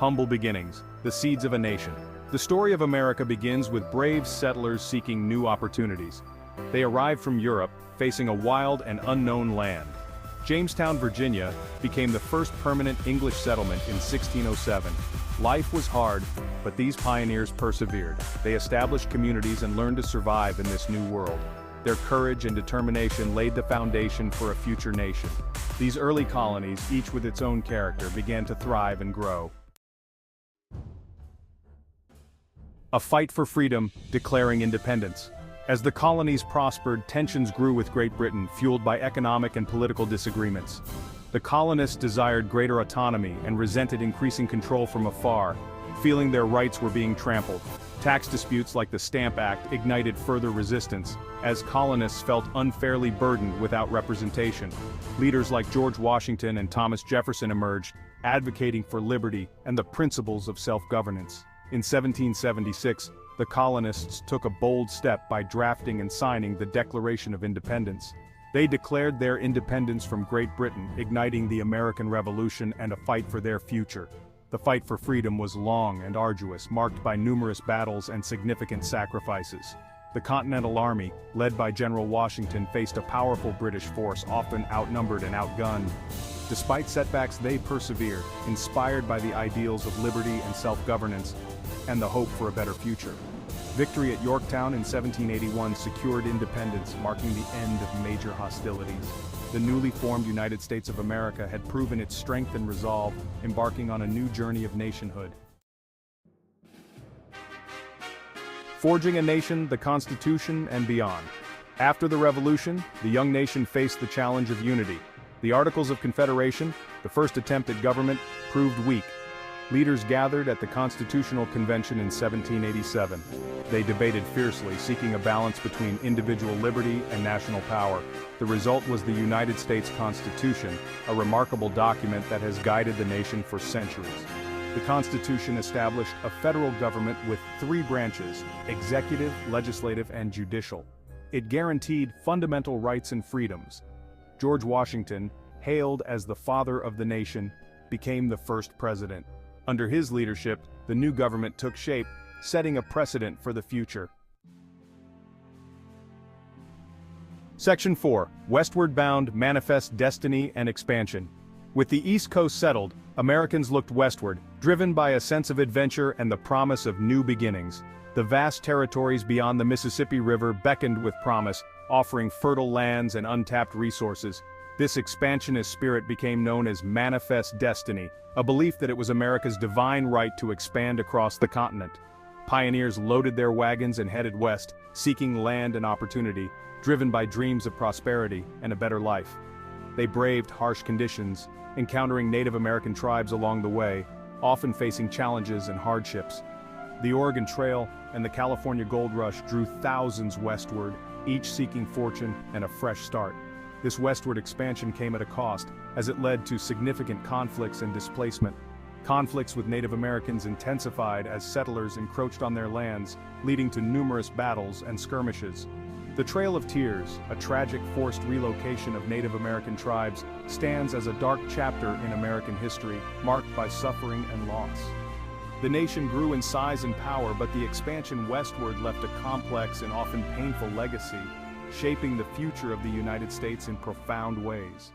Humble beginnings, the seeds of a nation. The story of America begins with brave settlers seeking new opportunities. They arrived from Europe, facing a wild and unknown land. Jamestown, Virginia, became the first permanent English settlement in 1607. Life was hard, but these pioneers persevered. They established communities and learned to survive in this new world. Their courage and determination laid the foundation for a future nation. These early colonies, each with its own character, began to thrive and grow. A fight for freedom, declaring independence. As the colonies prospered, tensions grew with Great Britain, fueled by economic and political disagreements. The colonists desired greater autonomy and resented increasing control from afar, feeling their rights were being trampled. Tax disputes like the Stamp Act ignited further resistance, as colonists felt unfairly burdened without representation. Leaders like George Washington and Thomas Jefferson emerged, advocating for liberty and the principles of self-governance. In 1776, the colonists took a bold step by drafting and signing the Declaration of Independence. They declared their independence from Great Britain, igniting the American Revolution and a fight for their future. The fight for freedom was long and arduous, marked by numerous battles and significant sacrifices. The Continental Army, led by General Washington, faced a powerful British force, often outnumbered and outgunned. Despite setbacks, they persevered, inspired by the ideals of liberty and self-governance, and the hope for a better future. Victory at Yorktown in 1781 secured independence, marking the end of major hostilities. The newly formed United States of America had proven its strength and resolve, embarking on a new journey of nationhood. Forging a nation, the Constitution, and beyond. After the Revolution, the young nation faced the challenge of unity. The Articles of Confederation, the first attempt at government, proved weak. Leaders gathered at the Constitutional Convention in 1787. They debated fiercely, seeking a balance between individual liberty and national power. The result was the United States Constitution, a remarkable document that has guided the nation for centuries. The Constitution established a federal government with three branches: executive, legislative, and judicial. It guaranteed fundamental rights and freedoms. George Washington, hailed as the father of the nation, became the first president. Under his leadership, the new government took shape, setting a precedent for the future. Section 4. Westward Bound, Manifest Destiny and Expansion. With the East Coast settled, Americans looked westward, driven by a sense of adventure and the promise of new beginnings. The vast territories beyond the Mississippi River beckoned with promise, offering fertile lands and untapped resources. This expansionist spirit became known as Manifest Destiny, a belief that it was America's divine right to expand across the continent. Pioneers loaded their wagons and headed west, seeking land and opportunity, driven by dreams of prosperity and a better life. They braved harsh conditions, encountering Native American tribes along the way, often facing challenges and hardships. The Oregon Trail and the California Gold Rush drew thousands westward, each seeking fortune and a fresh start. This westward expansion came at a cost, as it led to significant conflicts and displacement. Conflicts with Native Americans intensified as settlers encroached on their lands, leading to numerous battles and skirmishes. The Trail of Tears, a tragic forced relocation of Native American tribes, stands as a dark chapter in American history, marked by suffering and loss. The nation grew in size and power, but the expansion westward left a complex and often painful legacy, shaping the future of the United States in profound ways.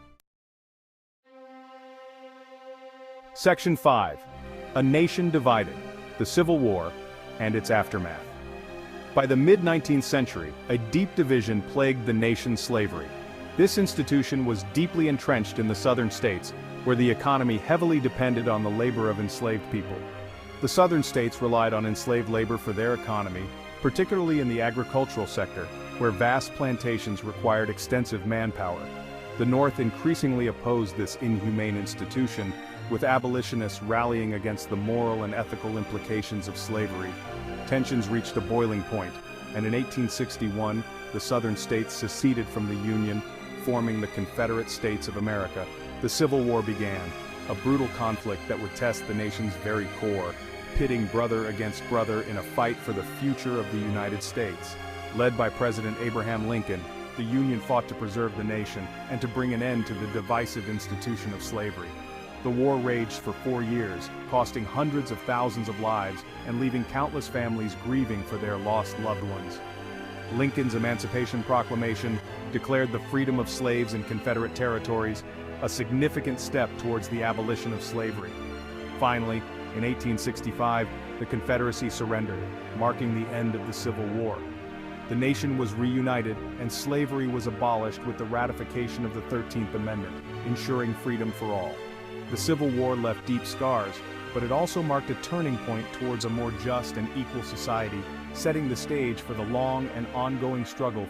Section 5. A Nation Divided, the Civil War, and its Aftermath. By the mid-19th century, a deep division plagued the nation's slavery. This institution was deeply entrenched in the southern states, where the economy heavily depended on the labor of enslaved people. The southern states relied on enslaved labor for their economy, particularly in the agricultural sector, where vast plantations required extensive manpower. The North increasingly opposed this inhumane institution, with abolitionists rallying against the moral and ethical implications of slavery. Tensions reached a boiling point, and in 1861, the southern states seceded from the Union, forming the Confederate States of America. The Civil War began, a brutal conflict that would test the nation's very core, pitting brother against brother in a fight for the future of the United States. Led by President Abraham Lincoln, the Union fought to preserve the nation and to bring an end to the divisive institution of slavery. The war raged for 4 years, costing hundreds of thousands of lives and leaving countless families grieving for their lost loved ones. Lincoln's Emancipation Proclamation declared the freedom of slaves in Confederate territories, a significant step towards the abolition of slavery. Finally, in 1865, the Confederacy surrendered, marking the end of the Civil War. The nation was reunited and slavery was abolished with the ratification of the 13th Amendment, ensuring freedom for all. The Civil War left deep scars, but it also marked a turning point towards a more just and equal society, setting the stage for the long and ongoing struggle